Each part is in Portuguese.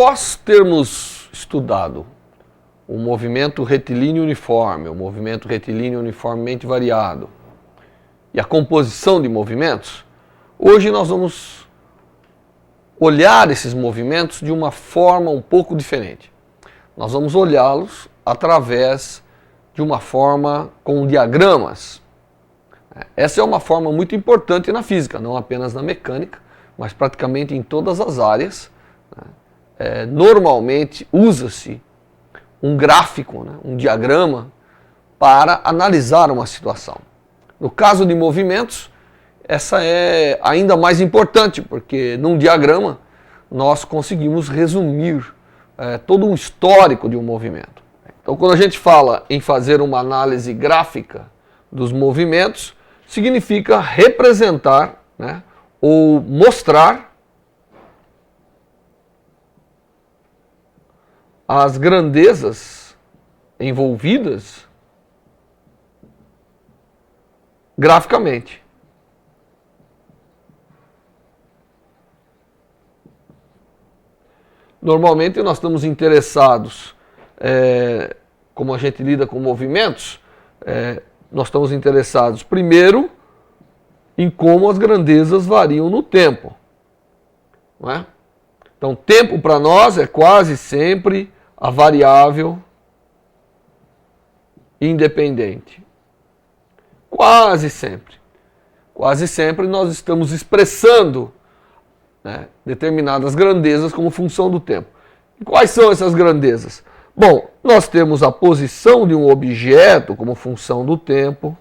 após termos estudado o movimento retilíneo uniforme, o movimento retilíneo uniformemente variado e a composição de movimentos, hoje nós vamos olhar esses movimentos de uma forma um pouco diferente. Nós vamos olhá-los através de uma forma com diagramas. Essa é uma forma muito importante na física, não apenas na mecânica, mas praticamente em todas as áreas. Normalmente usa-se um gráfico, um diagrama, para analisar uma situação. No caso de movimentos, essa é ainda mais importante, porque num diagrama nós conseguimos resumir todo um histórico de um movimento. Então, quando a gente fala em fazer uma análise gráfica dos movimentos, significa representar, ou mostrar as grandezas envolvidas graficamente. Normalmente nós estamos interessados, como a gente lida com movimentos, nós estamos interessados primeiro em como as grandezas variam no tempo. Não é? Então, tempo para nós é quase sempre a variável independente. Quase sempre. Quase sempre nós estamos expressando determinadas grandezas como função do tempo. E quais são essas grandezas? Bom, nós temos a posição de um objeto como função do tempo.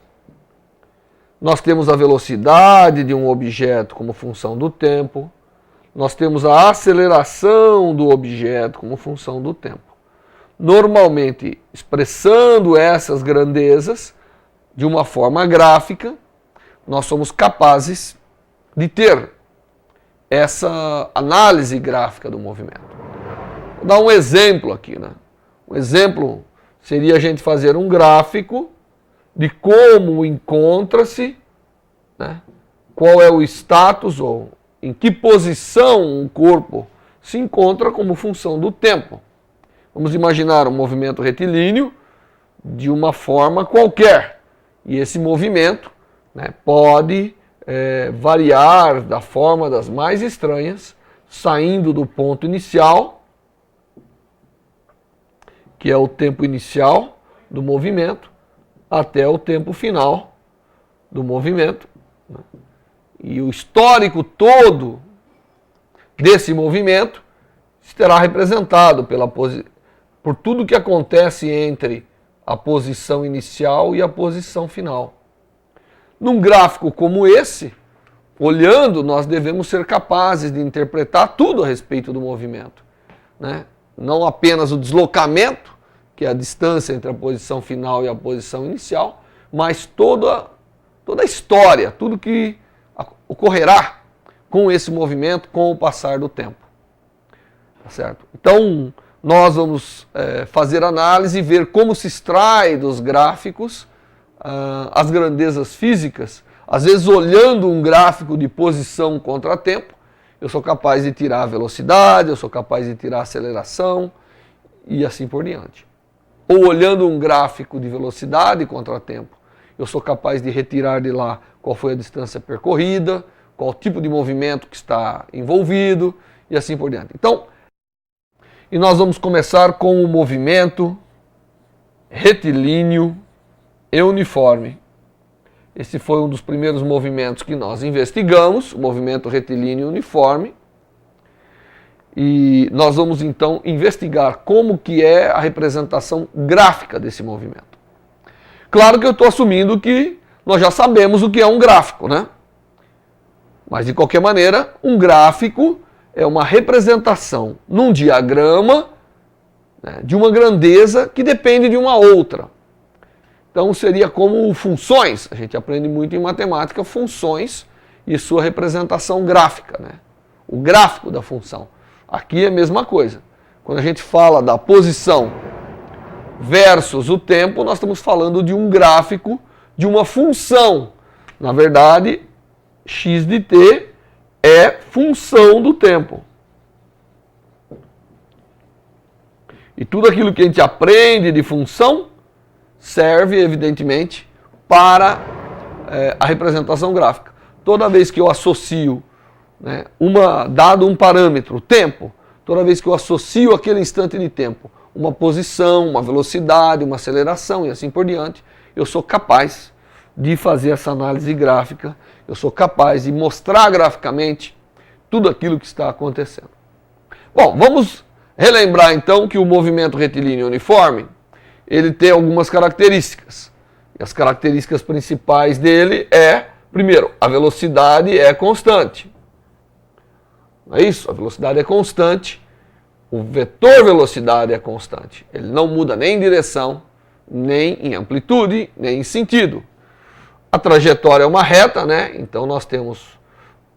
Nós temos a velocidade de um objeto como função do tempo. Nós temos a aceleração do objeto como função do tempo. Normalmente, expressando essas grandezas de uma forma gráfica, nós somos capazes de ter essa análise gráfica do movimento. Vou dar um exemplo aqui. Um exemplo seria a gente fazer um gráfico de como encontra-se, qual é o status ou em que posição um corpo se encontra como função do tempo. Vamos imaginar um movimento retilíneo de uma forma qualquer. E esse movimento pode variar da forma das mais estranhas, saindo do ponto inicial, que é o tempo inicial do movimento, até o tempo final do movimento. E o histórico todo desse movimento será representado por tudo que acontece entre a posição inicial e a posição final. Num gráfico como esse, olhando, nós devemos ser capazes de interpretar tudo a respeito do movimento. Não apenas o deslocamento, que é a distância entre a posição final e a posição inicial, mas toda a história, tudo que ocorrerá com esse movimento com o passar do tempo. Tá certo? Então, nós vamos fazer análise e ver como se extrai dos gráficos as grandezas físicas. Às vezes, olhando um gráfico de posição contra tempo, eu sou capaz de tirar a velocidade, eu sou capaz de tirar a aceleração e assim por diante. Ou olhando um gráfico de velocidade contra tempo, eu sou capaz de retirar de lá qual foi a distância percorrida, qual tipo de movimento que está envolvido e assim por diante. Então, e nós vamos começar com o movimento retilíneo e uniforme. Esse foi um dos primeiros movimentos que nós investigamos, o movimento retilíneo e uniforme. E nós vamos então investigar como que é a representação gráfica desse movimento. Claro que eu estou assumindo que nós já sabemos o que é um gráfico, Mas de qualquer maneira, um gráfico é uma representação num diagrama de uma grandeza que depende de uma outra. Então seria como funções, a gente aprende muito em matemática, funções e sua representação gráfica, o gráfico da função. Aqui é a mesma coisa. Quando a gente fala da posição versus o tempo, nós estamos falando de um gráfico de uma função. Na verdade, x de t é função do tempo. E tudo aquilo que a gente aprende de função serve, evidentemente, para a representação gráfica. Toda vez que eu associo, né, dado um parâmetro, tempo, toda vez que eu associo aquele instante de tempo, uma posição, uma velocidade, uma aceleração e assim por diante, eu sou capaz de fazer essa análise gráfica, eu sou capaz de mostrar graficamente tudo aquilo que está acontecendo. Bom, vamos relembrar então que o movimento retilíneo uniforme, ele tem algumas características. E as características principais dele primeiro, a velocidade é constante. Não é isso? A velocidade é constante, o vetor velocidade é constante. Ele não muda nem em direção, nem em amplitude, nem em sentido. A trajetória é uma reta, né? Então nós temos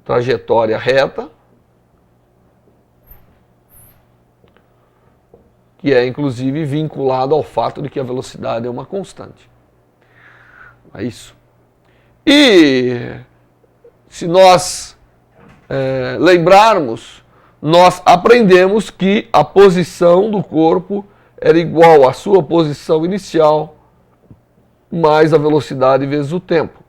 trajetória reta, que é inclusive vinculado ao fato de que a velocidade é uma constante. É isso. E se nós lembrarmos, nós aprendemos que a posição do corpo era igual à sua posição inicial mais a velocidade vezes o tempo.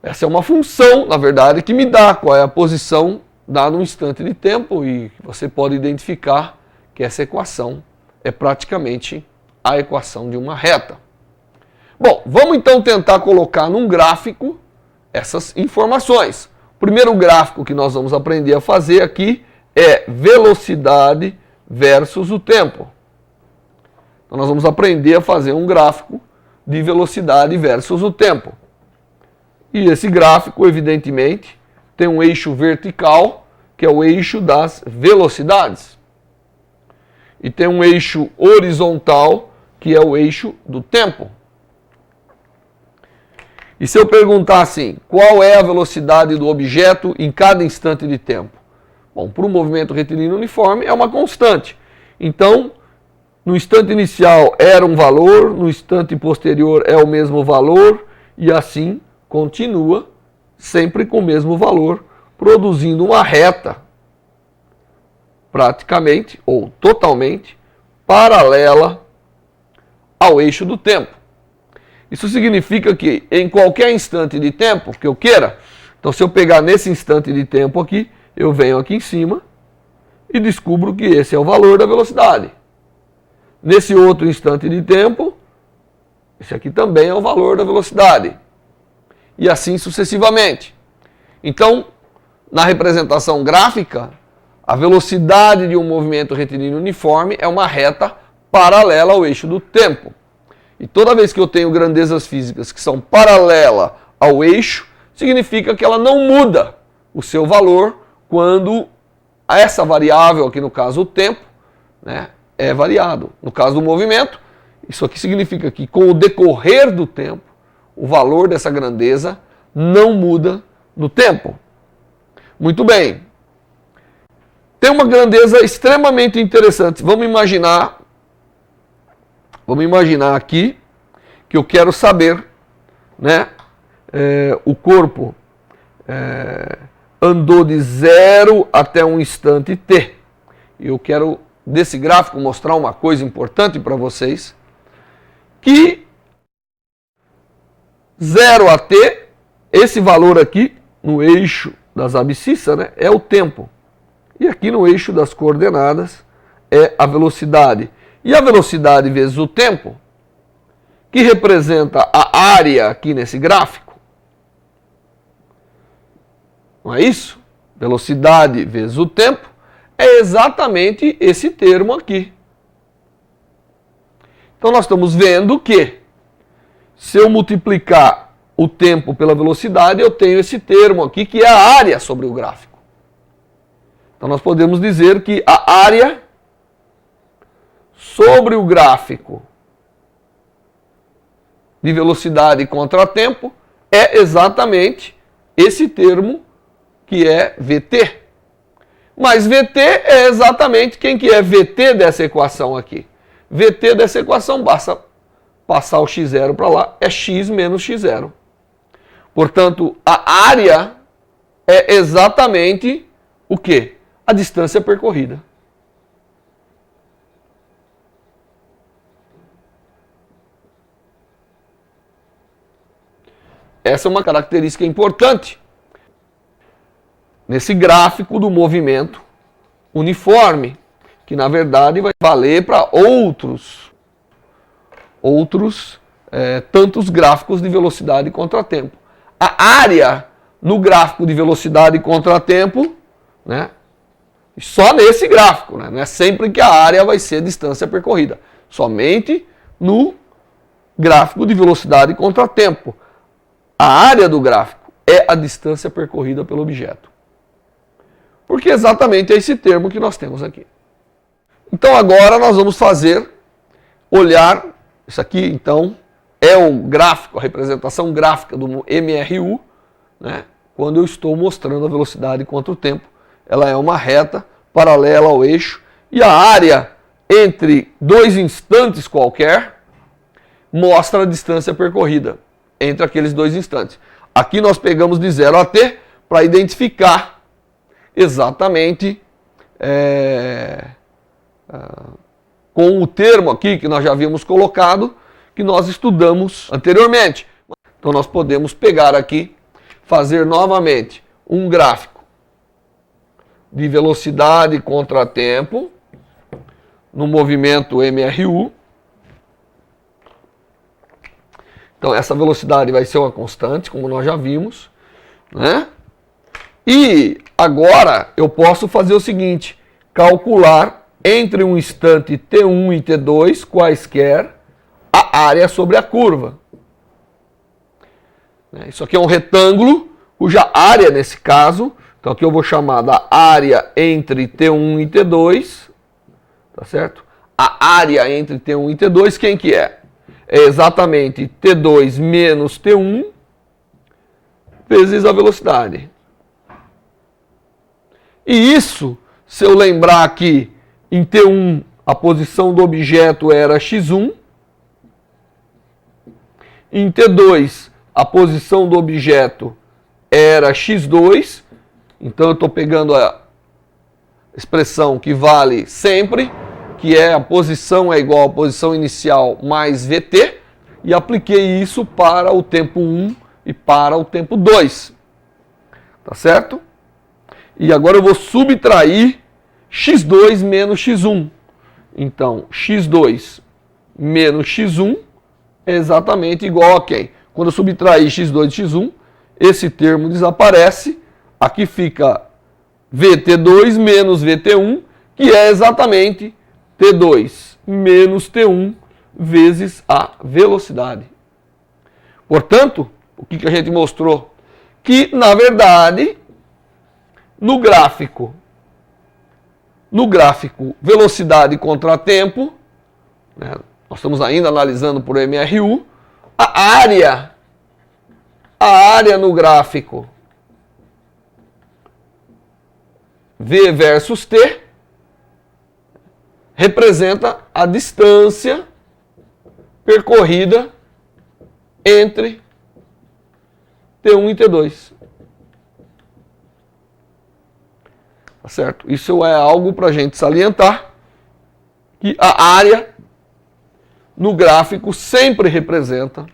Essa é uma função, na verdade, que me dá qual é a posição dada num instante de tempo, e você pode identificar que essa equação é praticamente a equação de uma reta. Bom, vamos então tentar colocar num gráfico essas informações. O primeiro gráfico que nós vamos aprender a fazer aqui é velocidade versus o tempo. Então nós vamos aprender a fazer um gráfico de velocidade versus o tempo. E esse gráfico, evidentemente, tem um eixo vertical, que é o eixo das velocidades. E tem um eixo horizontal, que é o eixo do tempo. E se eu perguntar assim, qual é a velocidade do objeto em cada instante de tempo? Bom, para o movimento retilíneo uniforme é uma constante. Então, no instante inicial era um valor, no instante posterior é o mesmo valor, e assim continua sempre com o mesmo valor, produzindo uma reta praticamente ou totalmente paralela ao eixo do tempo. Isso significa que em qualquer instante de tempo que eu queira, então se eu pegar nesse instante de tempo aqui, eu venho aqui em cima e descubro que esse é o valor da velocidade. Nesse outro instante de tempo, esse aqui também é o valor da velocidade. E assim sucessivamente. Então, na representação gráfica, a velocidade de um movimento retilíneo uniforme é uma reta paralela ao eixo do tempo. E toda vez que eu tenho grandezas físicas que são paralelas ao eixo, significa que ela não muda o seu valor quando essa variável, aqui no caso o tempo, né, é variado. No caso do movimento, isso aqui significa que com o decorrer do tempo, o valor dessa grandeza não muda no tempo. Muito bem. Tem uma grandeza extremamente interessante. Vamos imaginar aqui que eu quero saber, né, o corpo andou de 0 até um instante t. Eu quero, desse gráfico, mostrar uma coisa importante para vocês, que 0 a t, esse valor aqui, no eixo das abscissas, né, é o tempo. E aqui no eixo das coordenadas é a velocidade. E a velocidade vezes o tempo, que representa a área aqui nesse gráfico, não é isso? Velocidade vezes o tempo é exatamente esse termo aqui. Então nós estamos vendo que se eu multiplicar o tempo pela velocidade, eu tenho esse termo aqui, que é a área sobre o gráfico. Então nós podemos dizer que a área sobre o gráfico de velocidade contra tempo é exatamente esse termo que é VT. Mas VT é exatamente quem que é VT dessa equação aqui. VT dessa equação, basta passar o x0 para lá, é x menos x0. Portanto, a área é exatamente o quê? A distância percorrida. essa é uma característica importante nesse gráfico do movimento uniforme, que na verdade vai valer para outros tantos gráficos de velocidade e contratempo. A área no gráfico de velocidade e contratempo, né, só nesse gráfico, né, não é sempre que a área vai ser a distância percorrida, somente no gráfico de velocidade e contratempo. A área do gráfico é a distância percorrida pelo objeto. Porque exatamente é esse termo que nós temos aqui. Então agora nós vamos olhar, isso aqui então é o gráfico, a representação gráfica do MRU, né, quando eu estou mostrando a velocidade contra o tempo. Ela é uma reta paralela ao eixo e a área entre dois instantes qualquer mostra a distância percorrida entre aqueles dois instantes. Aqui nós pegamos de 0 a t para identificar exatamente com o termo aqui que nós já havíamos colocado, que nós estudamos anteriormente. Então nós podemos pegar aqui, fazer novamente um gráfico de velocidade contra tempo no movimento MRU. Então essa velocidade vai ser uma constante, como nós já vimos, né? E agora eu posso fazer o seguinte, calcular entre um instante T1 e T2 quaisquer a área sobre a curva. Isso aqui é um retângulo, cuja área nesse caso, então aqui eu vou chamar da área entre T1 e T2, tá certo? A área entre T1 e T2, quem que é? É exatamente T2 menos T1 vezes a velocidade. E isso, se eu lembrar aqui, em T1 a posição do objeto era x1, em T2 a posição do objeto era x2, então eu estou pegando a expressão que vale sempre, que é a posição é igual à posição inicial mais VT, e apliquei isso para o tempo 1 e para o tempo 2. Tá certo? E agora eu vou subtrair x2 menos x1. Então, x2 menos x1 é exatamente igual a quem? Quando eu subtrair x2 de x1, esse termo desaparece. Aqui fica VT2 menos VT1, que é exatamente T2 menos T1 vezes a velocidade. Portanto, o que a gente mostrou? Que, na verdade, no gráfico velocidade contra tempo, né, nós estamos ainda analisando por MRU, a área no gráfico V versus T representa a distância percorrida entre T1 e T2. Tá certo? Isso é algo para a gente salientar, que a área no gráfico sempre representa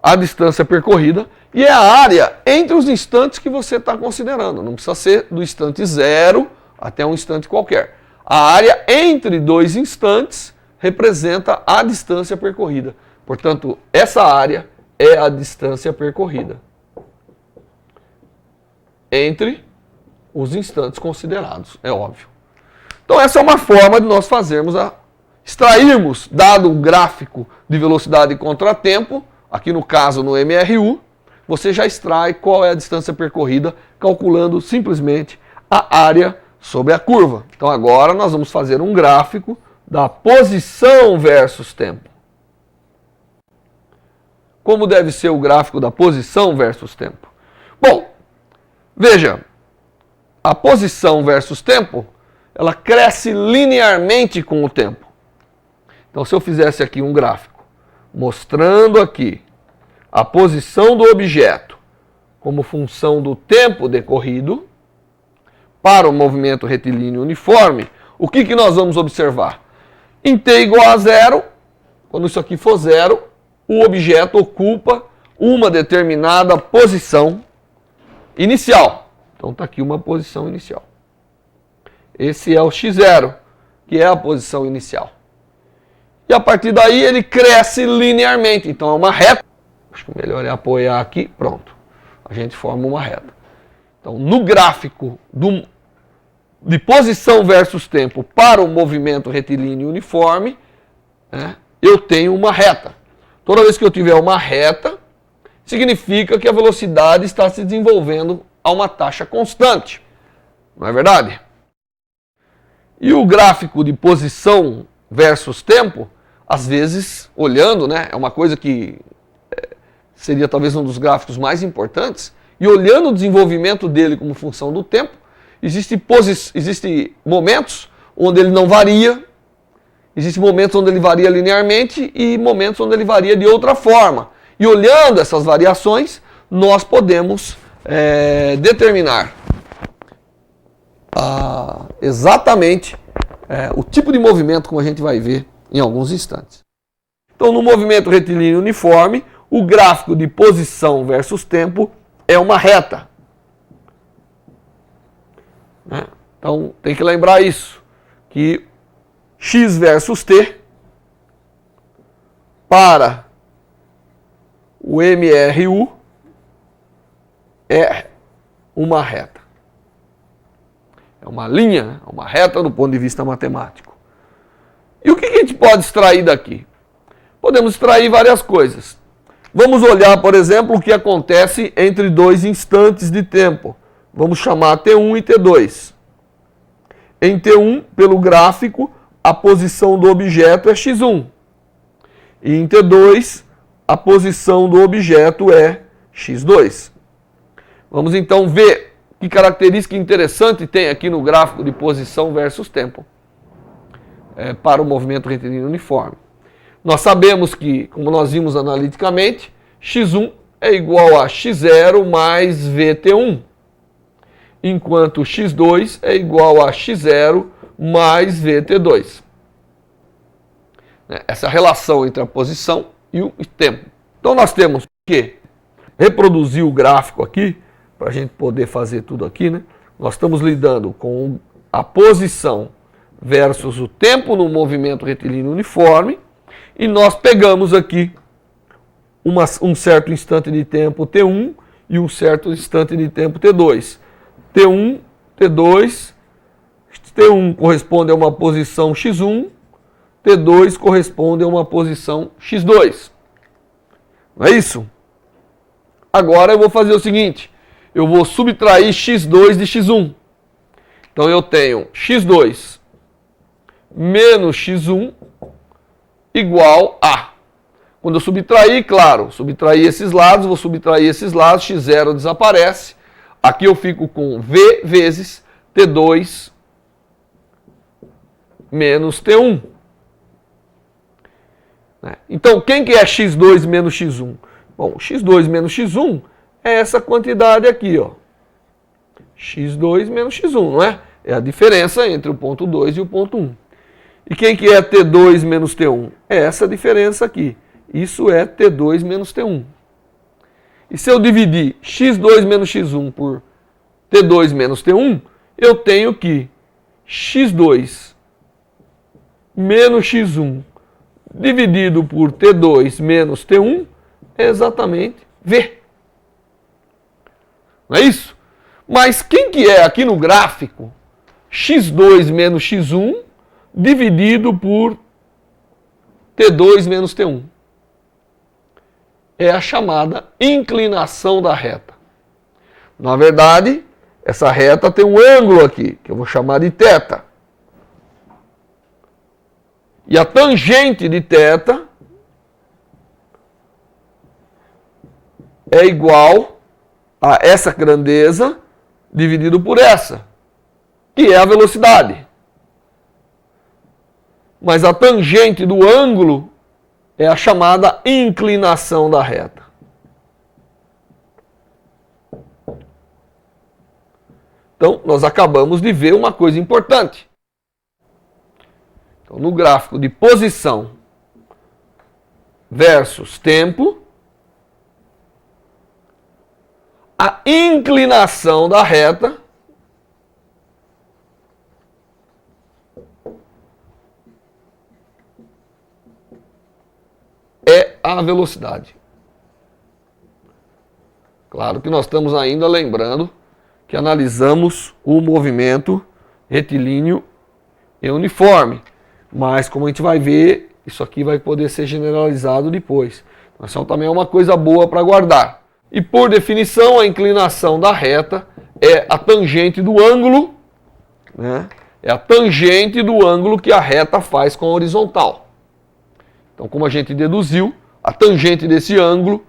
a distância percorrida e é a área entre os instantes que você está considerando. Não precisa ser do instante 0 até um instante qualquer. A área entre dois instantes representa a distância percorrida. Portanto, essa área é a distância percorrida entre os instantes considerados, é óbvio. Então essa é uma forma de nós extrairmos, dado um gráfico de velocidade contra tempo, aqui no caso no MRU, você já extrai qual é a distância percorrida, calculando simplesmente a área sobre a curva. Então agora nós vamos fazer um gráfico da posição versus tempo. Como deve ser o gráfico da posição versus tempo? Bom, veja, a posição versus tempo, ela cresce linearmente com o tempo. Então, se eu fizesse aqui um gráfico mostrando aqui a posição do objeto como função do tempo decorrido para o movimento retilíneo uniforme, o que nós vamos observar? Em t igual a 0, quando isso aqui for 0, o objeto ocupa uma determinada posição inicial. Então está aqui uma posição inicial. Esse é o x0, que é a posição inicial. E a partir daí ele cresce linearmente. Então é uma reta. Acho que o melhor é apoiar aqui. Pronto. A gente forma uma reta. Então no gráfico de posição versus tempo para o movimento retilíneo uniforme, né, eu tenho uma reta. Toda vez que eu tiver uma reta, significa que a velocidade está se desenvolvendo a uma taxa constante. Não é verdade? E o gráfico de posição versus tempo, às vezes, olhando, né, é uma coisa que seria talvez um dos gráficos mais importantes, e olhando o desenvolvimento dele como função do tempo, existem momentos onde ele não varia, existem momentos onde ele varia linearmente e momentos onde ele varia de outra forma. E olhando essas variações, nós podemos determinar exatamente o tipo de movimento, como a gente vai ver em alguns instantes. Então, no movimento retilíneo uniforme, o gráfico de posição versus tempo é uma reta. Então, tem que lembrar isso, que x versus t para o MRU é uma reta. É uma linha, né? Uma reta do ponto de vista matemático. E o que a gente pode extrair daqui? Podemos extrair várias coisas. Vamos olhar, por exemplo, o que acontece entre dois instantes de tempo. Vamos chamar T1 e T2. Em T1, pelo gráfico, a posição do objeto é x1. E em T2, a posição do objeto é x2. Vamos então ver que característica interessante tem aqui no gráfico de posição versus tempo para o movimento retilíneo uniforme. Nós sabemos que, como nós vimos analiticamente, x1 é igual a x0 mais vt1, enquanto x2 é igual a x0 mais vt2. Essa relação entre a posição e o tempo. Então nós temos que reproduzir o gráfico aqui, para a gente poder fazer tudo aqui, né? Nós estamos lidando com a posição versus o tempo no movimento retilíneo uniforme, e nós pegamos aqui um certo instante de tempo T1 e um certo instante de tempo T2. T1, T2, T1 corresponde a uma posição x1, T2 corresponde a uma posição x2. Não é isso? Agora eu vou fazer o seguinte, eu vou subtrair x2 de x1. Então eu tenho x2 menos x1 igual a... Quando eu subtrair, claro, subtrair esses lados, vou subtrair esses lados, x0 desaparece. Aqui eu fico com v vezes T2 menos T1. Então, quem que é x2 menos x1? Bom, x2 menos x1 é essa quantidade aqui, ó. x2 menos x1, não é? É a diferença entre o ponto 2 e o ponto 1. E quem que é T2 menos T1? É essa diferença aqui. Isso é T2 menos T1. E se eu dividir x2 menos x1 por T2 menos T1, eu tenho que x2 menos x1 dividido por T2 menos T1 é exatamente V. Não é isso? Mas quem que é aqui no gráfico x2 menos x1 dividido por T2 menos T1? É a chamada inclinação da reta. Na verdade, essa reta tem um ângulo aqui, que eu vou chamar de θ. E a tangente de θ é igual a essa grandeza dividido por essa, que é a velocidade. Mas a tangente do ângulo é a chamada inclinação da reta. Então, nós acabamos de ver uma coisa importante. Então, no gráfico de posição versus tempo, a inclinação da reta é a velocidade. Claro que nós estamos ainda lembrando que analisamos o movimento retilíneo e uniforme, mas como a gente vai ver, isso aqui vai poder ser generalizado depois. Então também é uma coisa boa para guardar. E por definição, a inclinação da reta é a tangente do ângulo, né? É a tangente do ângulo que a reta faz com a horizontal. Então, como a gente deduziu, a tangente desse ângulo,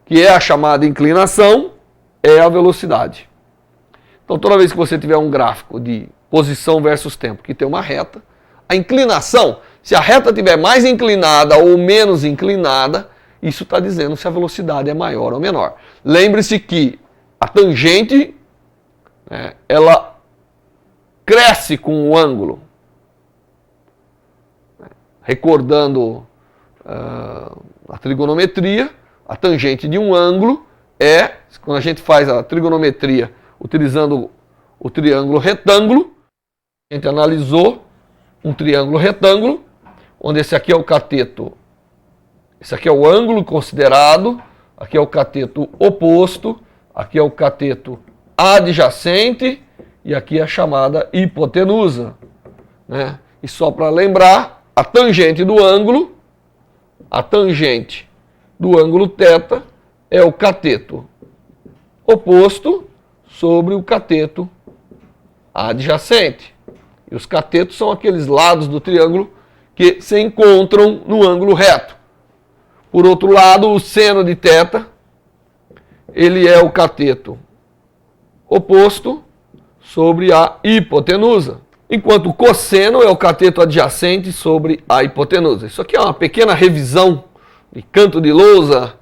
que é a chamada inclinação, é a velocidade. Então, toda vez que você tiver um gráfico de posição versus tempo que tem uma reta, a inclinação, se a reta estiver mais inclinada ou menos inclinada, isso está dizendo se a velocidade é maior ou menor. Lembre-se que a tangente, né, ela cresce com o ângulo. Recordando a trigonometria, a tangente de um ângulo é, quando a gente faz a trigonometria utilizando o triângulo retângulo, a gente analisou um triângulo retângulo, onde esse aqui é o cateto, esse aqui é o ângulo considerado, aqui é o cateto oposto, aqui é o cateto adjacente e aqui é a chamada hipotenusa, né? E só para lembrar, a tangente do ângulo θ é o cateto oposto sobre o cateto adjacente. E os catetos são aqueles lados do triângulo que se encontram no ângulo reto. Por outro lado, o seno de θ, ele é o cateto oposto sobre a hipotenusa, enquanto o cosseno é o cateto adjacente sobre a hipotenusa. Isso aqui é uma pequena revisão de canto de lousa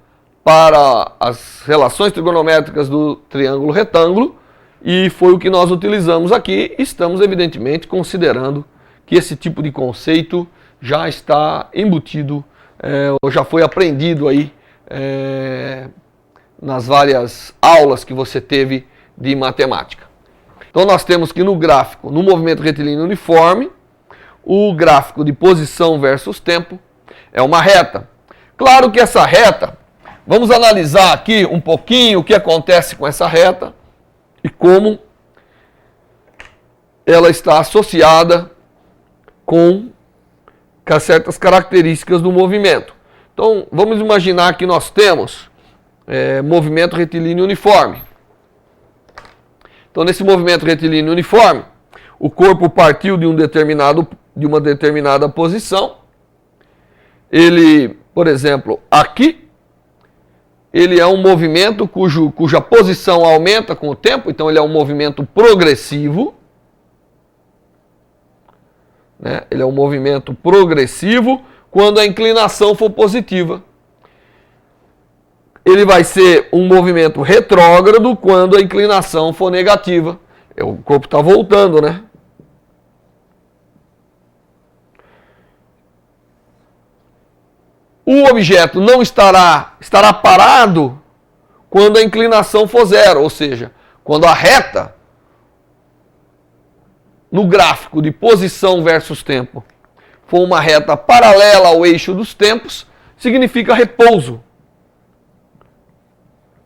para as relações trigonométricas do triângulo retângulo, e foi o que nós utilizamos aqui. Estamos evidentemente considerando que esse tipo de conceito já está embutido, ou já foi aprendido aí nas várias aulas que você teve de matemática. Então nós temos que no gráfico, no movimento retilíneo uniforme, o gráfico de posição versus tempo é uma reta. Claro que essa reta, vamos analisar aqui um pouquinho o que acontece com essa reta e como ela está associada com certas características do movimento. Então, vamos imaginar que nós temos movimento retilíneo uniforme. Então, nesse movimento retilíneo uniforme, o corpo partiu de uma determinada posição. Ele, por exemplo, aqui, ele é um movimento cuja posição aumenta com o tempo, então ele é um movimento progressivo. Né? Ele é um movimento progressivo quando a inclinação for positiva. Ele vai ser um movimento retrógrado quando a inclinação for negativa. O corpo está voltando, né? O objeto não estará parado quando a inclinação for zero, ou seja, quando a reta no gráfico de posição versus tempo for uma reta paralela ao eixo dos tempos, significa repouso.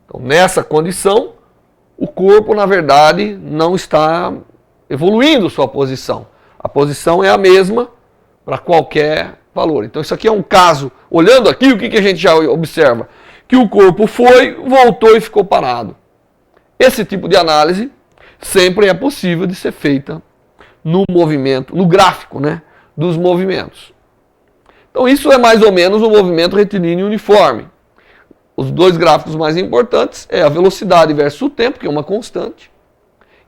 Então, nessa condição, o corpo, na verdade, não está evoluindo sua posição. A posição é a mesma para qualquer valor. Então, isso aqui é um caso, olhando aqui, o que a gente já observa? Que o corpo foi, voltou e ficou parado. Esse tipo de análise sempre é possível de ser feita no movimento, no gráfico, né, dos movimentos. Então, isso é mais ou menos o movimento retilíneo uniforme. Os dois gráficos mais importantes é a velocidade versus o tempo, que é uma constante,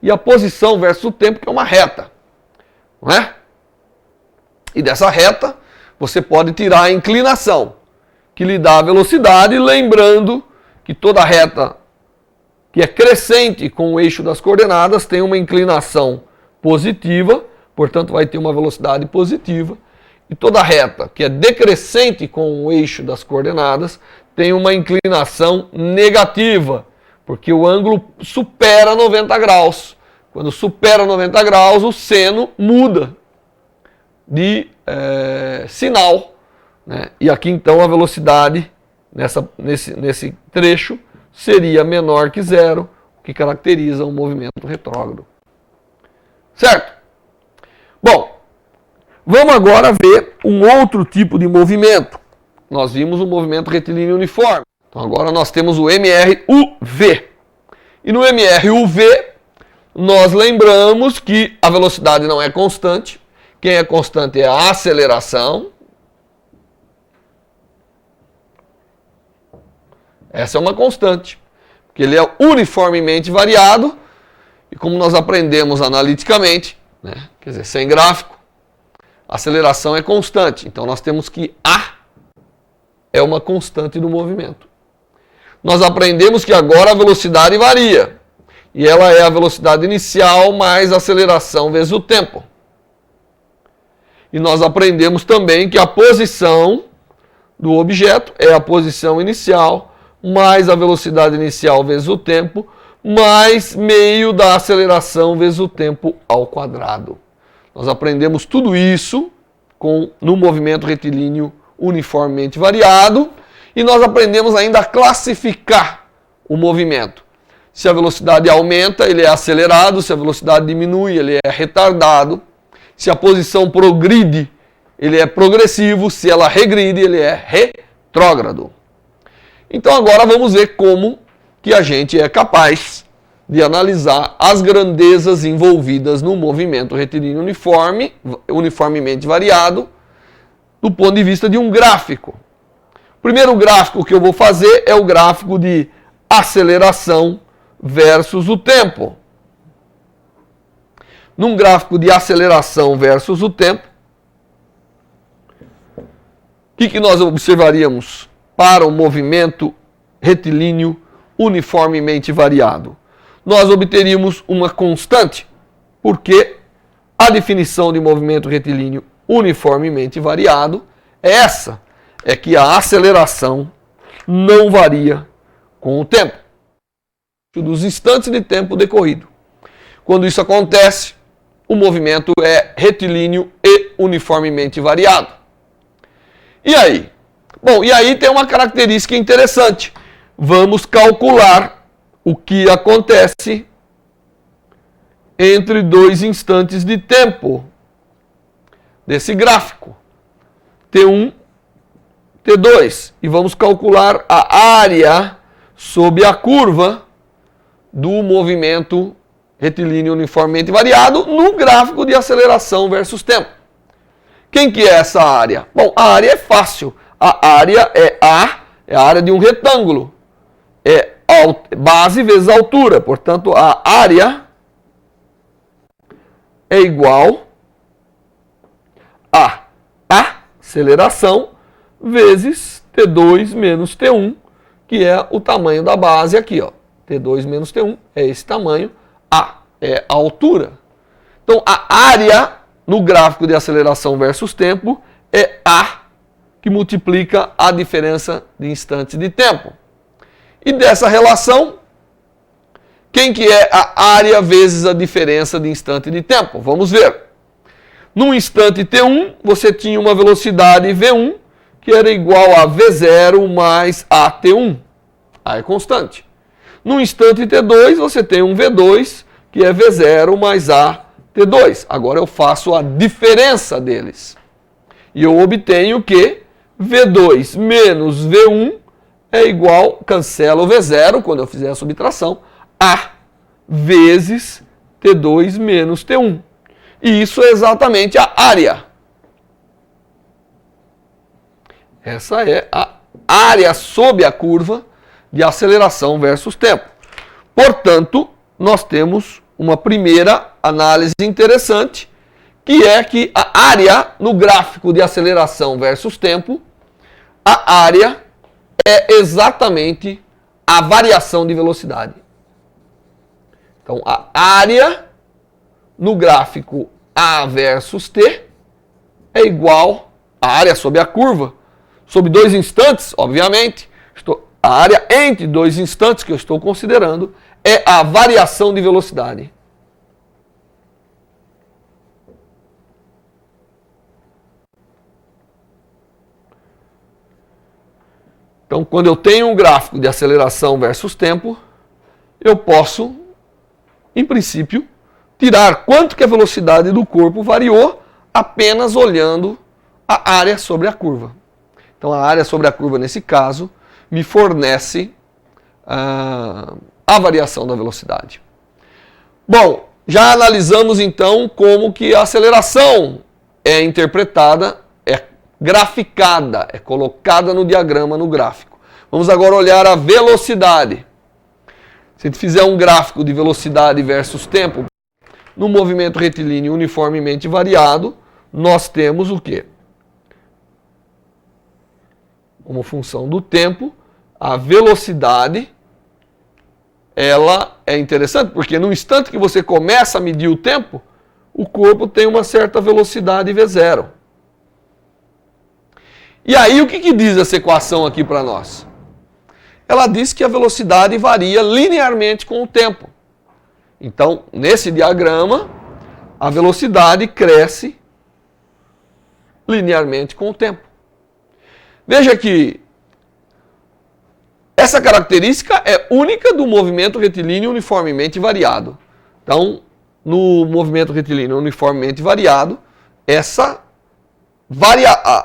e a posição versus o tempo, que é uma reta. Não é? E dessa reta, você pode tirar a inclinação, que lhe dá a velocidade, lembrando que toda reta que é crescente com o eixo das coordenadas tem uma inclinação positiva, portanto vai ter uma velocidade positiva, e toda reta que é decrescente com o eixo das coordenadas tem uma inclinação negativa, Porque o ângulo supera 90 graus. Quando supera 90 graus, o seno muda de sinal, né? E aqui então a velocidade nesse trecho seria menor que zero, o que caracteriza um movimento retrógrado. Certo? Bom, vamos agora ver um outro tipo de movimento. Nós vimos o movimento retilíneo uniforme. Então agora nós temos o MRUV. E no MRUV, nós lembramos que a velocidade não é constante. Quem é constante é a aceleração. Essa é uma constante, porque ele é uniformemente variado. E como nós aprendemos analiticamente, né, quer dizer, sem gráfico, a aceleração é constante. Então nós temos que A é uma constante do movimento. Nós aprendemos que agora a velocidade varia. E ela é a velocidade inicial mais a aceleração vezes o tempo. E nós aprendemos também que a posição do objeto é a posição inicial mais a velocidade inicial vezes o tempo, mais meio da aceleração vezes o tempo ao quadrado. Nós aprendemos tudo isso no movimento retilíneo uniformemente variado, e nós aprendemos ainda a classificar o movimento. Se a velocidade aumenta, ele é acelerado, se a velocidade diminui, ele é retardado, se a posição progride, ele é progressivo, se ela regride, ele é retrógrado. Então agora vamos ver como que a gente é capaz de analisar as grandezas envolvidas no movimento retilíneo uniformemente variado, do ponto de vista de um gráfico. O primeiro gráfico que eu vou fazer é o gráfico de aceleração versus o tempo. Num gráfico de aceleração versus o tempo, o que nós observaríamos para o movimento retilíneo uniformemente variado? Nós obteríamos uma constante, porque a definição de movimento retilíneo uniformemente variado é essa, é que a aceleração não varia com o tempo, dos instantes de tempo decorrido. Quando isso acontece, o movimento é retilíneo e uniformemente variado. E aí? Bom, e aí tem uma característica interessante. Vamos calcular o que acontece entre dois instantes de tempo desse gráfico, T1, T2, e vamos calcular a área sob a curva do movimento retilíneo uniformemente variado no gráfico de aceleração versus tempo. Quem que é essa área? Bom, a área é fácil. A área é a área de um retângulo. É base vezes altura. Portanto, a área é igual a aceleração vezes T2 menos T1, que é o tamanho da base aqui, ó. T2 menos T1 é esse tamanho, A é a altura. Então, a área no gráfico de aceleração versus tempo é A, que multiplica a diferença de instantes de tempo. E dessa relação, quem que é a área vezes a diferença de instante de tempo? Vamos ver. No instante T1, você tinha uma velocidade V1, que era igual a V0 mais AT1. A é constante. No instante T2, você tem um V2, que é V0 mais AT2. Agora eu faço a diferença deles. E eu obtenho que V2 menos V1 é igual, cancela o V0, quando eu fizer a subtração, A vezes T2 menos T1. E isso é exatamente a área. Essa é a área sob a curva de aceleração versus tempo. Portanto, nós temos uma primeira análise interessante, que é que a área no gráfico de aceleração versus tempo, a área é exatamente a variação de velocidade. Então, a área no gráfico A versus T é igual à área sob a curva, sob dois instantes, obviamente. A área entre dois instantes que eu estou considerando é a variação de velocidade. Então, quando eu tenho um gráfico de aceleração versus tempo, eu posso, em princípio, tirar quanto que a velocidade do corpo variou apenas olhando a área sobre a curva. Então, a área sobre a curva, nesse caso, me fornece a variação da velocidade. Bom, já analisamos então como que a aceleração é interpretada, é graficada, é colocada no diagrama, no gráfico. Vamos agora olhar a velocidade. Se a gente fizer um gráfico de velocidade versus tempo, no movimento retilíneo uniformemente variado, nós temos o quê? Como função do tempo, a velocidade, ela é interessante, porque no instante que você começa a medir o tempo, o corpo tem uma certa velocidade V0. E aí, o que diz essa equação aqui para nós? Ela diz que a velocidade varia linearmente com o tempo. Então, nesse diagrama, a velocidade cresce linearmente com o tempo. Veja que essa característica é única do movimento retilíneo uniformemente variado. Então, no movimento retilíneo uniformemente variado,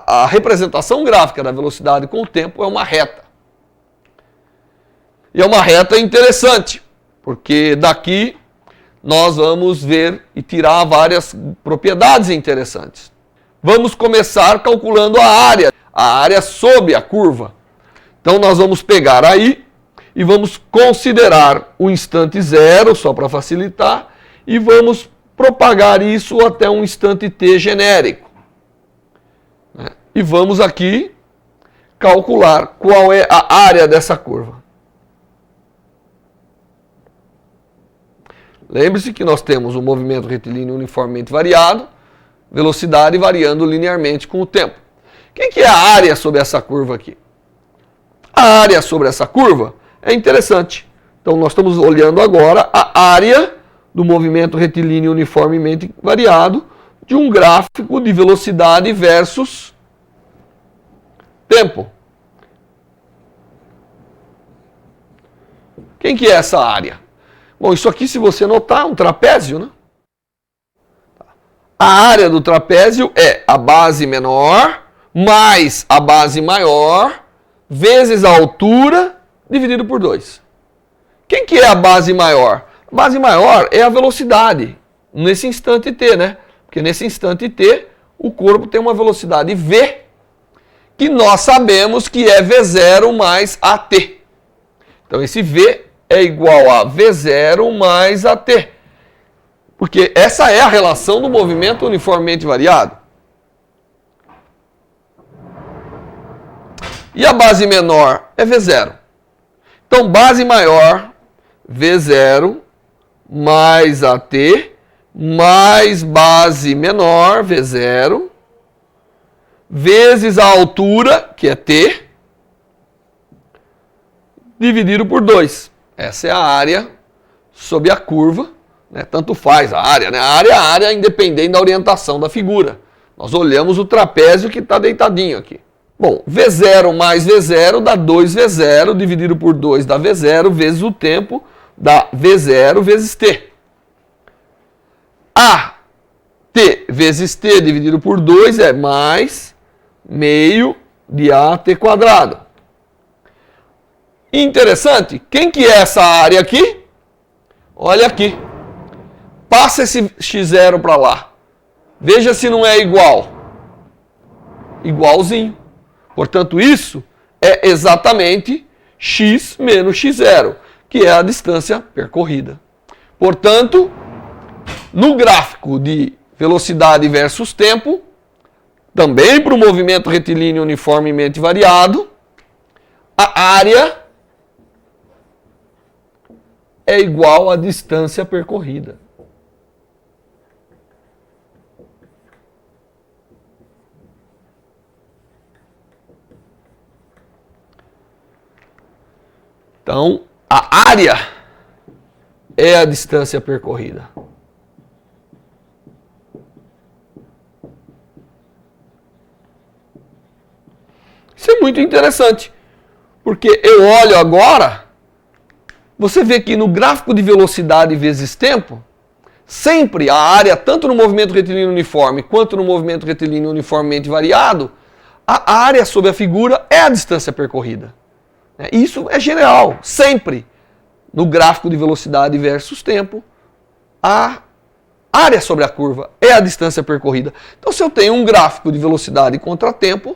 a representação gráfica da velocidade com o tempo é uma reta. E é uma reta interessante, porque daqui nós vamos ver e tirar várias propriedades interessantes. Vamos começar calculando a área sob a curva. Então nós vamos pegar aí e vamos considerar o instante zero, só para facilitar, e vamos propagar isso até um instante t genérico. E vamos aqui calcular qual é a área dessa curva. Lembre-se que nós temos um movimento retilíneo uniformemente variado, velocidade variando linearmente com o tempo. Quem que é a área sobre essa curva aqui? A área sobre essa curva é interessante. Então nós estamos olhando agora a área do movimento retilíneo uniformemente variado de um gráfico de velocidade versus tempo. Quem que é essa área? Bom, isso aqui, se você notar, é um trapézio, né? A área do trapézio é a base menor mais a base maior vezes a altura dividido por 2. Quem que é a base maior? A base maior é a velocidade nesse instante t, né? Porque nesse instante t, o corpo tem uma velocidade v, que nós sabemos que é v0 mais at. Então esse v é igual a v0 mais at. Porque essa é a relação do movimento uniformemente variado. E a base menor é v0. Então, base maior, v0, mais at, mais base menor, v0, vezes a altura, que é t, dividido por 2. Essa é a área sob a curva, né? Tanto faz a área, né? A área independente da orientação da figura. Nós olhamos o trapézio que está deitadinho aqui. Bom, V0 mais V0 dá 2V0, dividido por 2 dá V0, vezes o tempo dá V0 vezes T. A T vezes T dividido por 2 é mais meio de AT quadrado. Interessante, quem que é essa área aqui? Olha aqui. Passa esse x0 para lá. Veja se não é igual. Igualzinho. Portanto, isso é exatamente x menos x0, que é a distância percorrida. Portanto, no gráfico de velocidade versus tempo, também para o movimento retilíneo uniformemente variado, a área é igual à distância percorrida. Então, a área é a distância percorrida. Isso é muito interessante, porque eu olho agora, você vê que no gráfico de velocidade vezes tempo, sempre a área, tanto no movimento retilíneo uniforme quanto no movimento retilíneo uniformemente variado, a área sobre a figura é a distância percorrida. Isso é geral, sempre. No gráfico de velocidade versus tempo, a área sobre a curva é a distância percorrida. Então, se eu tenho um gráfico de velocidade contra tempo,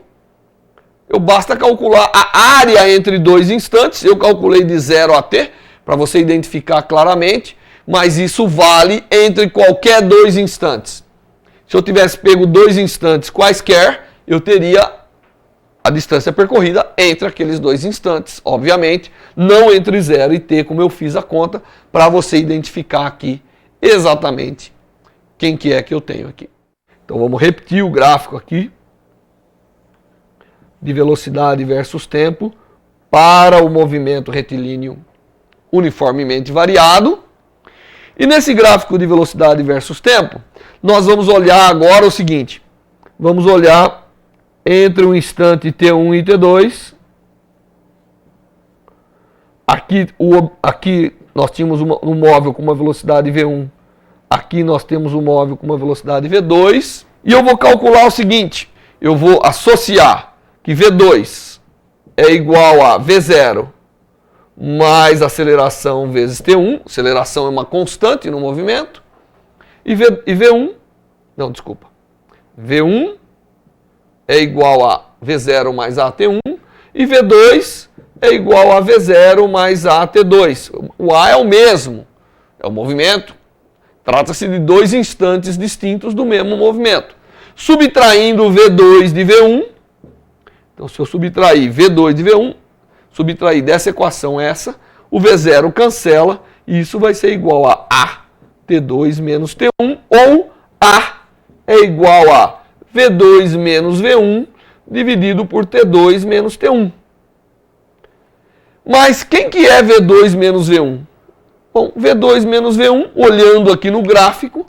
eu basta calcular a área entre dois instantes. Eu calculei de 0 a t, para você identificar claramente, mas isso vale entre qualquer dois instantes. Se eu tivesse pego dois instantes quaisquer, eu teria a distância percorrida entre aqueles dois instantes, obviamente, não entre 0 e t, como eu fiz a conta, para você identificar aqui exatamente quem que é que eu tenho aqui. Então vamos repetir o gráfico aqui de velocidade versus tempo para o movimento retilíneo uniformemente variado. E nesse gráfico de velocidade versus tempo, nós vamos olhar agora o seguinte. Vamos olhar entre o instante T1 e T2. Aqui nós tínhamos um móvel com uma velocidade V1. Aqui nós temos um móvel com uma velocidade V2. E eu vou calcular o seguinte. Eu vou associar que V2 é igual a V0 mais aceleração vezes T1. Aceleração é uma constante no movimento. E V1 é igual a V0 mais AT1. E V2 é igual a V0 mais AT2. O A é o mesmo. É o movimento. Trata-se de dois instantes distintos do mesmo movimento. Subtraindo V2 de V1. Então, se eu subtrair V2 de V1, subtrair dessa equação essa, o V0 cancela e isso vai ser igual a T2 menos T1, ou A é igual a V2 menos V1 dividido por T2 menos T1. Mas quem que é V2 menos V1? Bom, V2 menos V1, olhando aqui no gráfico,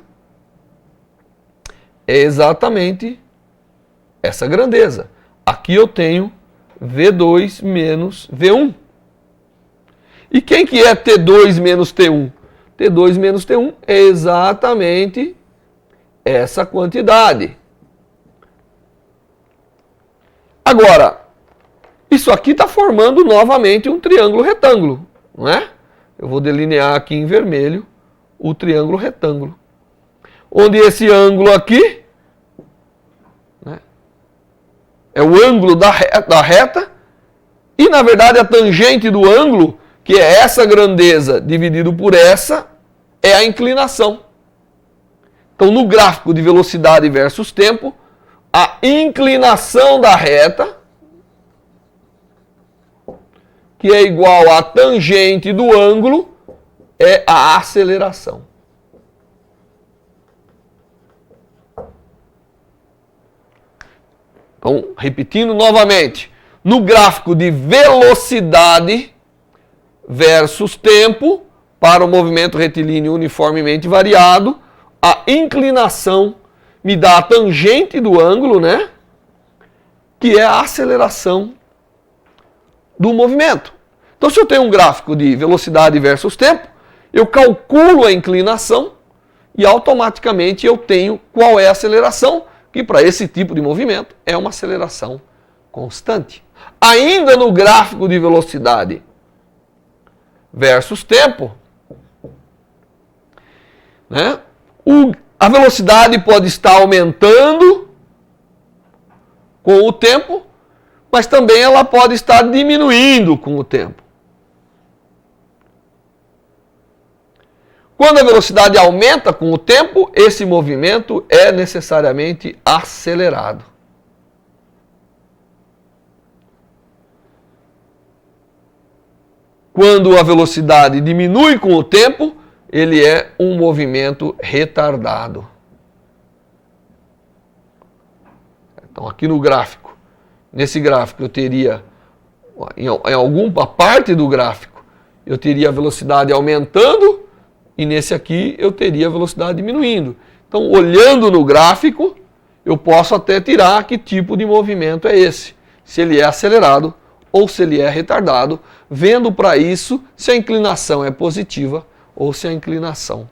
é exatamente essa grandeza. Aqui eu tenho V2 menos V1. E quem que é T2 menos T1? T2 menos T1 é exatamente essa quantidade. Agora, isso aqui está formando novamente um triângulo retângulo, não é? Eu vou delinear aqui em vermelho o triângulo retângulo. Onde esse ângulo aqui, né, é o ângulo da reta e, na verdade, a tangente do ângulo, que é essa grandeza dividido por essa, é a inclinação. Então, no gráfico de velocidade versus tempo, a inclinação da reta, que é igual à tangente do ângulo, é a aceleração. Então, repetindo novamente, no gráfico de velocidade versus tempo, para o movimento retilíneo uniformemente variado, a inclinação me dá a tangente do ângulo, né? Que é a aceleração do movimento. Então, se eu tenho um gráfico de velocidade versus tempo, eu calculo a inclinação e automaticamente eu tenho qual é a aceleração, que para esse tipo de movimento é uma aceleração constante. Ainda no gráfico de velocidade versus tempo, né? A velocidade pode estar aumentando com o tempo, mas também ela pode estar diminuindo com o tempo. Quando a velocidade aumenta com o tempo, esse movimento é necessariamente acelerado. Quando a velocidade diminui com o tempo, ele é um movimento retardado. Então, aqui no gráfico, nesse gráfico eu teria, em alguma parte do gráfico, eu teria a velocidade aumentando e nesse aqui eu teria a velocidade diminuindo. Então, olhando no gráfico, eu posso até tirar que tipo de movimento é esse. Se ele é acelerado ou se ele é retardado, vendo para isso se a inclinação é positiva ou se a inclinação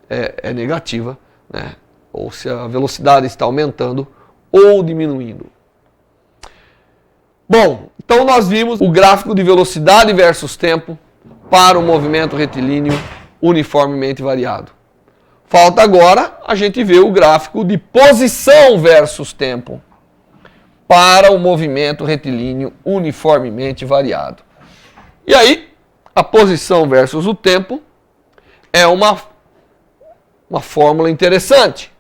é negativa, né? Ou se a velocidade está aumentando ou diminuindo. Bom, então nós vimos o gráfico de velocidade versus tempo para o movimento retilíneo uniformemente variado. Falta agora a gente ver o gráfico de posição versus tempo para o movimento retilíneo uniformemente variado. E aí, a posição versus o tempo é uma fórmula interessante,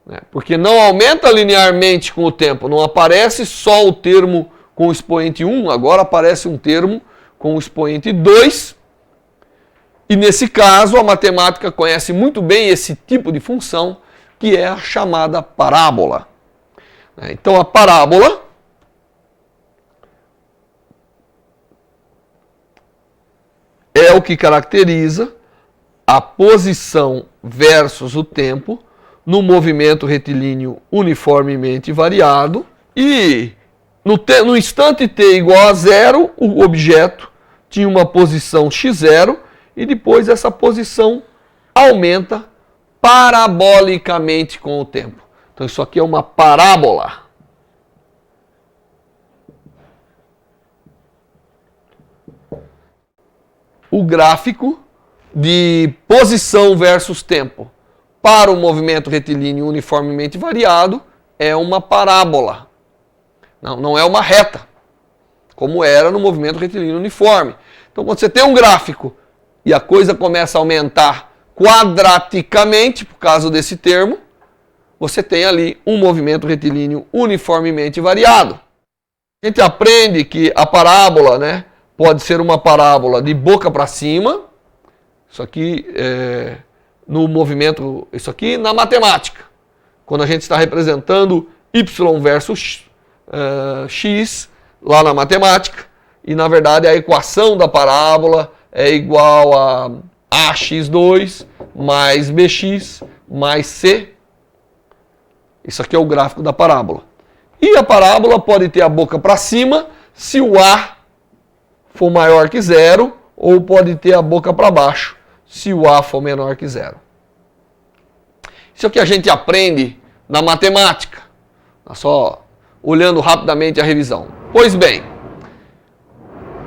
né? Porque não aumenta linearmente com o tempo, não aparece só o termo com o expoente 1, agora aparece um termo com o expoente 2, e nesse caso a matemática conhece muito bem esse tipo de função, que é a chamada parábola. Então a parábola é o que caracteriza a posição versus o tempo no movimento retilíneo uniformemente variado, e no instante t igual a zero, o objeto tinha uma posição x0 e depois essa posição aumenta parabolicamente com o tempo. Então isso aqui é uma parábola. O gráfico de posição versus tempo para o movimento retilíneo uniformemente variado é uma parábola. Não é uma reta, como era no movimento retilíneo uniforme. Então, quando você tem um gráfico e a coisa começa a aumentar quadraticamente, por causa desse termo, você tem ali um movimento retilíneo uniformemente variado. A gente aprende que a parábola, né, pode ser uma parábola de boca para cima, isso aqui no movimento, isso aqui na matemática, quando a gente está representando y versus x lá na matemática, e na verdade a equação da parábola é igual a ax2 mais bx mais c. Isso aqui é o gráfico da parábola. E a parábola pode ter a boca para cima se o a for maior que zero, ou pode ter a boca para baixo se o a for menor que zero. Isso aqui a gente aprende na matemática. Só olhando rapidamente a revisão. Pois bem,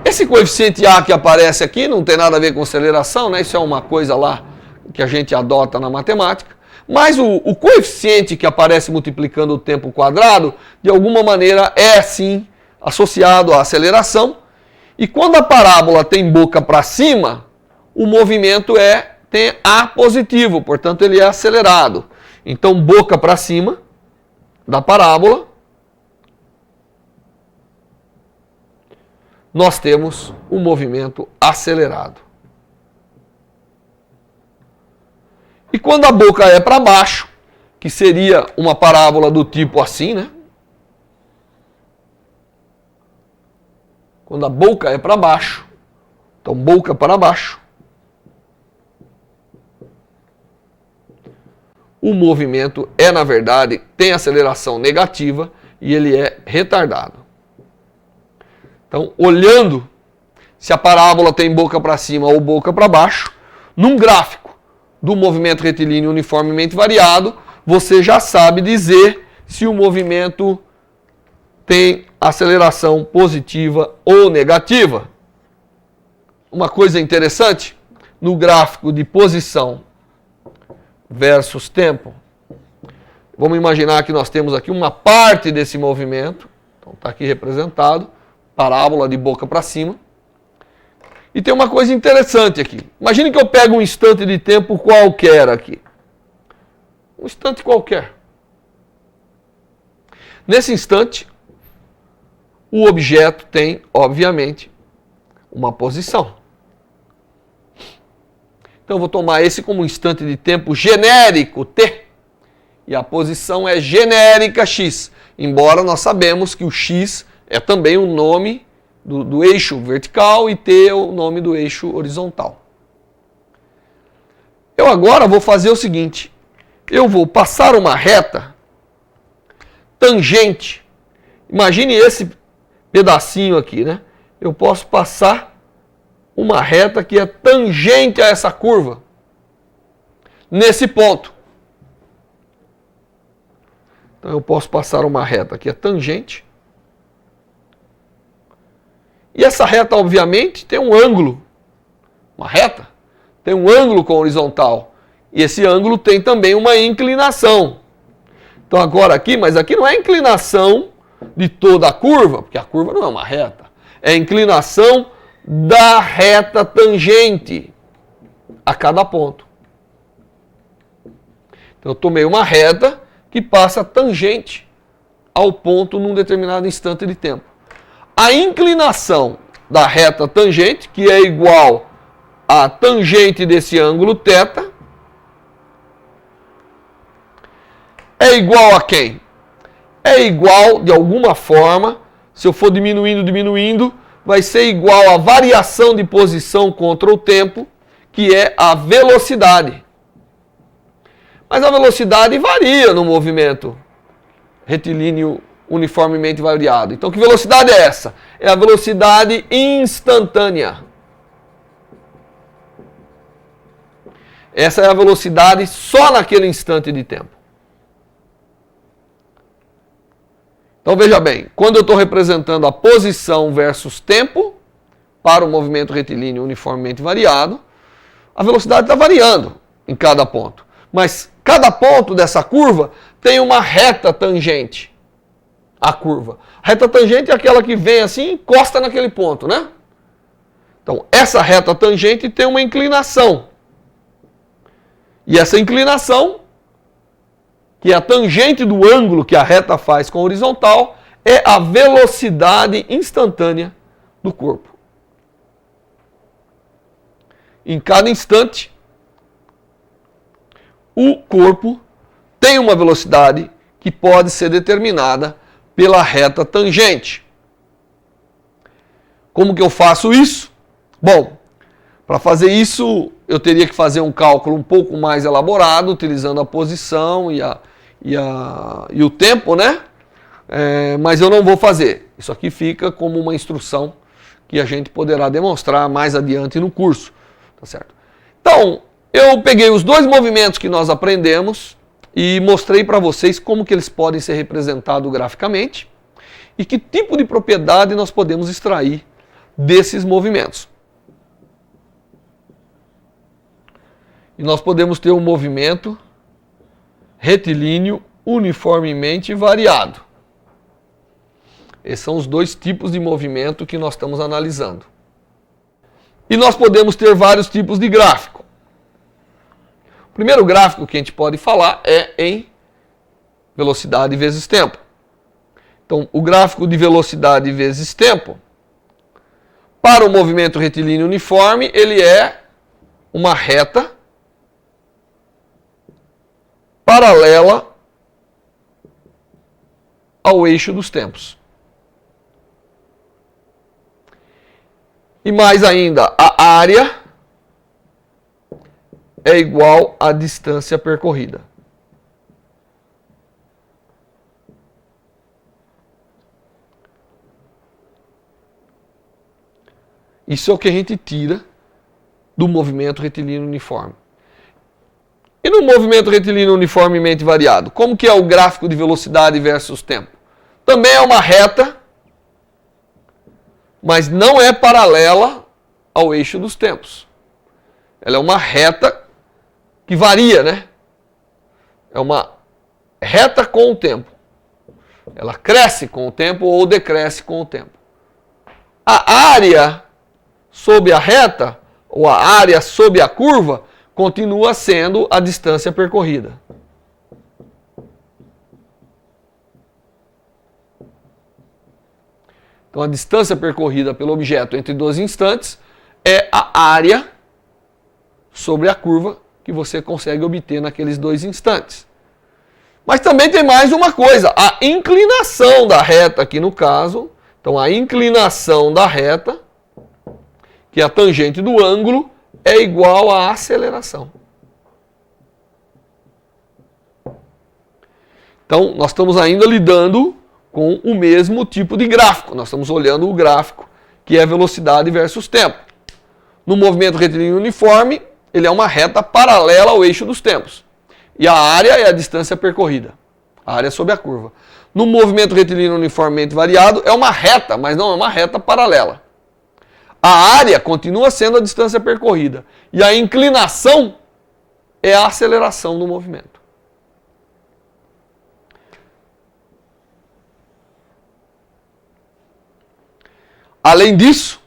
esse coeficiente A que aparece aqui não tem nada a ver com aceleração, né? Isso é uma coisa lá que a gente adota na matemática. Mas o coeficiente que aparece multiplicando o tempo quadrado, de alguma maneira é sim associado à aceleração. E quando a parábola tem boca para cima, o movimento tem A positivo, portanto ele é acelerado. Então boca para cima da parábola, nós temos um movimento acelerado. E quando a boca é para baixo, que seria uma parábola do tipo assim, né? Quando a boca é para baixo, então boca para baixo, o movimento na verdade, tem aceleração negativa e ele é retardado. Então, olhando se a parábola tem boca para cima ou boca para baixo, num gráfico do movimento retilíneo uniformemente variado, você já sabe dizer se o movimento tem aceleração positiva ou negativa. Uma coisa interessante, no gráfico de posição versus tempo, vamos imaginar que nós temos aqui uma parte desse movimento, então está aqui representado, parábola de boca para cima. E tem uma coisa interessante aqui. Imagine que eu pego um instante de tempo qualquer aqui. Um instante qualquer. Nesse instante, o objeto tem, obviamente, uma posição. Então eu vou tomar esse como um instante de tempo genérico, t. E a posição é genérica x. Embora nós sabemos que o x é também um nome do eixo vertical e T é o nome do eixo horizontal. Eu agora vou fazer o seguinte, eu vou passar uma reta tangente. Imagine esse pedacinho aqui, né? Eu posso passar uma reta que é tangente a essa curva, nesse ponto. Então eu posso passar uma reta que é tangente. E essa reta, obviamente, tem um ângulo. Uma reta tem um ângulo com a horizontal. E esse ângulo tem também uma inclinação. Então agora aqui, mas aqui não é inclinação de toda a curva, porque a curva não é uma reta. É a inclinação da reta tangente a cada ponto. Então eu tomei uma reta que passa tangente ao ponto num determinado instante de tempo. A inclinação da reta tangente, que é igual à tangente desse ângulo θ, é igual a quem? É igual, de alguma forma, se eu for diminuindo, vai ser igual à variação de posição contra o tempo, que é a velocidade. Mas a velocidade varia no movimento retilíneo uniformemente variado. Então, que velocidade é essa? É a velocidade instantânea. Essa é a velocidade só naquele instante de tempo. Então, veja bem, quando eu estou representando a posição versus tempo para o movimento retilíneo uniformemente variado, a velocidade está variando em cada ponto. Mas cada ponto dessa curva tem uma reta tangente à curva. A reta tangente é aquela que vem assim e encosta naquele ponto, né? Então, essa reta tangente tem uma inclinação. E essa inclinação, que é a tangente do ângulo que a reta faz com a horizontal, é a velocidade instantânea do corpo. Em cada instante, o corpo tem uma velocidade que pode ser determinada pela reta tangente. Como que eu faço isso? Bom, para fazer isso, eu teria que fazer um cálculo um pouco mais elaborado, utilizando a posição e o tempo, né? Mas eu não vou fazer. Isso aqui fica como uma instrução que a gente poderá demonstrar mais adiante no curso. Tá certo? Então, eu peguei os dois movimentos que nós aprendemos e mostrei para vocês como que eles podem ser representados graficamente e que tipo de propriedade nós podemos extrair desses movimentos. E nós podemos ter um movimento retilíneo uniformemente variado. Esses são os dois tipos de movimento que nós estamos analisando. E nós podemos ter vários tipos de gráfico. O primeiro gráfico que a gente pode falar é em velocidade vezes tempo. Então, o gráfico de velocidade vezes tempo, para o movimento retilíneo uniforme, ele é uma reta paralela ao eixo dos tempos. E mais ainda, a área é igual à distância percorrida. Isso é o que a gente tira do movimento retilíneo uniforme. E no movimento retilíneo uniformemente variado, como que é o gráfico de velocidade versus tempo? Também é uma reta, mas não é paralela ao eixo dos tempos. Ela é uma reta que varia, né? É uma reta com o tempo. Ela cresce com o tempo ou decresce com o tempo. A área sob a reta, ou a área sob a curva, continua sendo a distância percorrida. Então, a distância percorrida pelo objeto entre dois instantes é a área sobre a curva que você consegue obter naqueles dois instantes. Mas também tem mais uma coisa, a inclinação da reta aqui no caso Então a inclinação da reta, que é a tangente do ângulo, é igual à aceleração. Então nós estamos ainda lidando com o mesmo tipo de gráfico. Nós estamos olhando o gráfico que é velocidade versus tempo. No movimento retilíneo uniforme, ele é uma reta paralela ao eixo dos tempos. E a área é a distância percorrida. A área sobre a curva. No movimento retilíneo uniformemente variado, é uma reta, mas não é uma reta paralela. A área continua sendo a distância percorrida. E a inclinação é a aceleração do movimento. Além disso,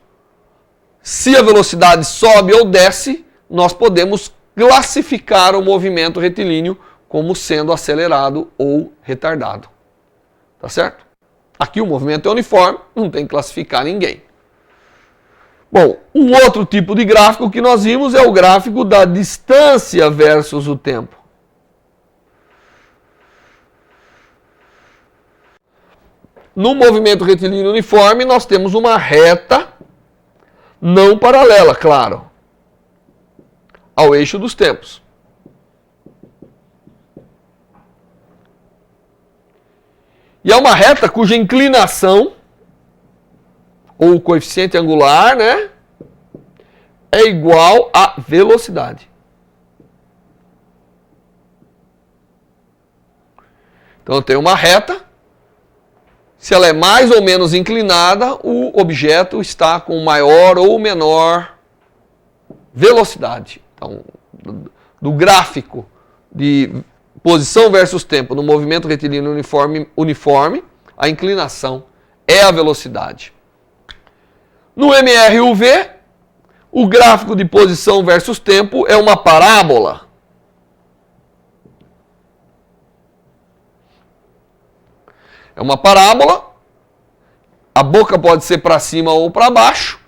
se a velocidade sobe ou desce, nós podemos classificar o movimento retilíneo como sendo acelerado ou retardado. Tá certo? Aqui o movimento é uniforme, não tem que classificar ninguém. Bom, um outro tipo de gráfico que nós vimos é o gráfico da distância versus o tempo. No movimento retilíneo uniforme, nós temos uma reta não paralela, claro, ao eixo dos tempos. E é uma reta cuja inclinação, ou coeficiente angular, né, é igual à velocidade. Então eu tenho uma reta. Se ela é mais ou menos inclinada, o objeto está com maior ou menor velocidade. Então, do gráfico de posição versus tempo no movimento retilíneo uniforme, a inclinação é a velocidade. No MRUV, o gráfico de posição versus tempo é uma parábola. É uma parábola, a boca pode ser para cima ou para baixo,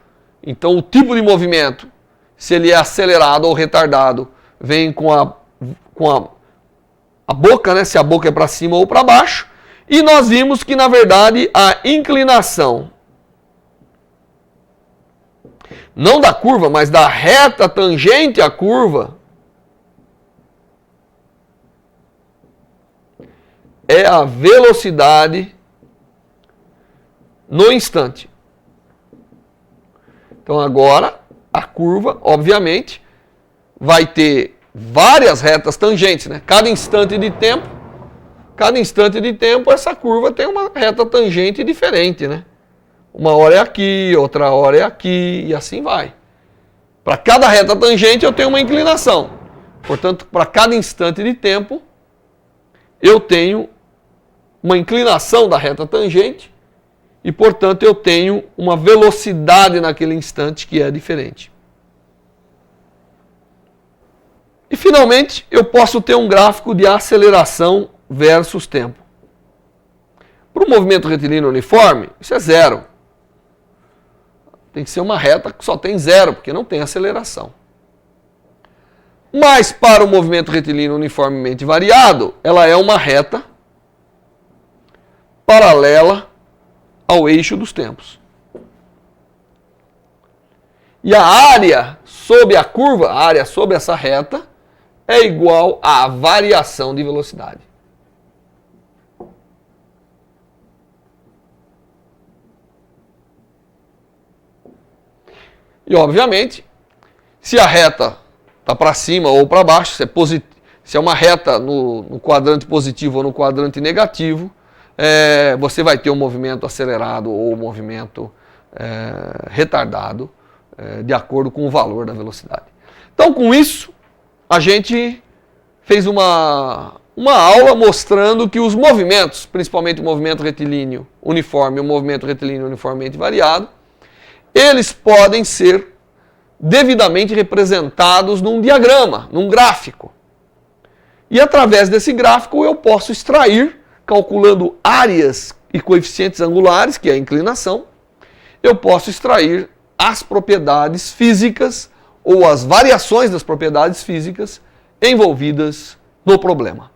então o tipo de movimento, se ele é acelerado ou retardado, vem com a boca, né? Se a boca é para cima ou para baixo, e nós vimos que na verdade a inclinação, não da curva, mas da reta tangente à curva, é a velocidade no instante. Então agora a curva, obviamente, vai ter várias retas tangentes, né? Cada instante de tempo, essa curva tem uma reta tangente diferente, né? Uma hora é aqui, outra hora é aqui, e assim vai. Para cada reta tangente eu tenho uma inclinação. Portanto, para cada instante de tempo, eu tenho uma inclinação da reta tangente e, portanto, eu tenho uma velocidade naquele instante que é diferente. E, finalmente, eu posso ter um gráfico de aceleração versus tempo. Para o movimento retilíneo uniforme, isso é zero. Tem que ser uma reta que só tem zero, porque não tem aceleração. Mas para o movimento retilíneo uniformemente variado, ela é uma reta paralela ao eixo dos tempos. E a área sobre a curva, a área sobre essa reta, é igual à variação de velocidade. E, obviamente, se a reta está para cima ou para baixo, se é uma reta no quadrante positivo ou no quadrante negativo, você vai ter um movimento acelerado ou um movimento retardado, de acordo com o valor da velocidade. Então, com isso, a gente fez uma aula mostrando que os movimentos, principalmente o movimento retilíneo uniforme e o movimento retilíneo uniformemente variado, eles podem ser devidamente representados num diagrama, num gráfico. E através desse gráfico eu posso extrair, calculando áreas e coeficientes angulares, que é a inclinação, eu posso extrair as propriedades físicas ou as variações das propriedades físicas envolvidas no problema.